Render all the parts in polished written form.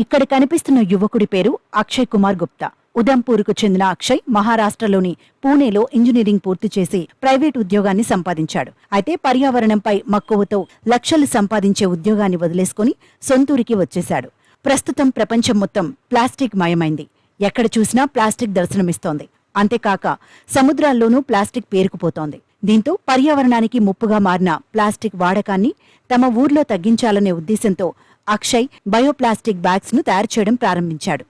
ఇక్కడ కనిపిస్తున్న యువకుడి పేరు అక్షయ్ కుమార్ గుప్తా. ఉదంపూర్కు చెందిన అక్షయ్ మహారాష్ట్రలోని పూణేలో ఇంజనీరింగ్ పూర్తి చేసి ప్రైవేట్ ఉద్యోగాన్ని సంపాదించాడు. అయితే పర్యావరణంపై మక్కువతో లక్షలు సంపాదించే ఉద్యోగాన్ని వదిలేసుకుని సొంతూరికి వచ్చేశాడు. ప్రస్తుతం ప్రపంచం మొత్తం ప్లాస్టిక్ మయమైంది. ఎక్కడ చూసినా ప్లాస్టిక్ దర్శనమిస్తోంది. అంతేకాక సముద్రాల్లోనూ ప్లాస్టిక్ పేరుకుపోతోంది. దీంతో పర్యావరణానికి ముప్పుగా మారిన ప్లాస్టిక్ వాడకాన్ని తమ ఊర్లో తగ్గించాలనే ఉద్దేశంతో అక్షయ్ బయోప్లాస్టిక్ బ్యాగ్స్ ను తయారు చేయడం ప్రారంభించాడు.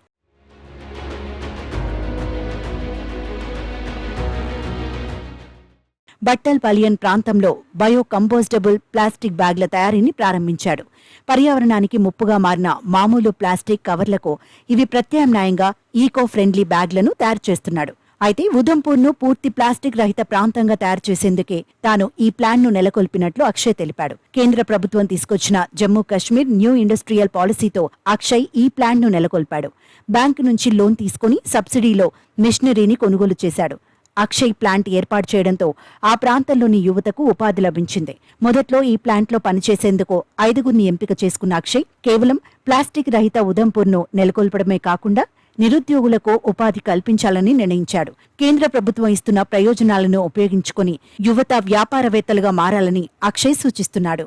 బట్టల్ పలియన్ ప్రాంతంలో బయో కంపోస్టబుల్ ప్లాస్టిక్ బ్యాగ్ల తయారీని ప్రారంభించాడు. పర్యావరణానికి ముప్పుగా మారిన మామూలు ప్లాస్టిక్ కవర్లకు ఇవి ప్రత్యామ్నాయంగా ఈకో ఫ్రెండ్లీ బ్యాగ్లను తయారు చేస్తున్నాడు. అయితే ఉదంపూర్ను పూర్తి ప్లాస్టిక్ రహిత ప్రాంతంగా తయారు చేసేందుకే తాను ఈ ప్లాన్ను నెలకొల్పినట్లు అక్షయ్ తెలిపాడు. కేంద్ర ప్రభుత్వం తీసుకొచ్చిన జమ్మూ కశ్మీర్ న్యూ ఇండస్ట్రియల్ పాలసీతో అక్షయ్ ఈ ప్లాన్ను నెలకొల్పాడు. బ్యాంకు నుంచి లోన్ తీసుకుని సబ్సిడీలో మిషనరీని కొనుగోలు చేశాడు. అక్షయ్ ప్లాంట్ ఏర్పాటు చేయడంతో ఆ ప్రాంతంలోని యువతకు ఉపాధి లభించింది. మొదట్లో ఈ ప్లాంట్లో పనిచేసేందుకు 5గురిని ఎంపిక చేసుకున్న అక్షయ్ కేవలం ప్లాస్టిక్ రహిత ఉదంపూర్ను నెలకొల్పడమే కాకుండా నిరుద్యోగులకు ఉపాధి కల్పించాలని నిర్ణయించాడు. కేంద్ర ప్రభుత్వం ఇస్తున్న ప్రయోజనాలను ఉపయోగించుకుని యువత వ్యాపారవేత్తలుగా మారాలని అక్షయ్ సూచిస్తున్నాడు.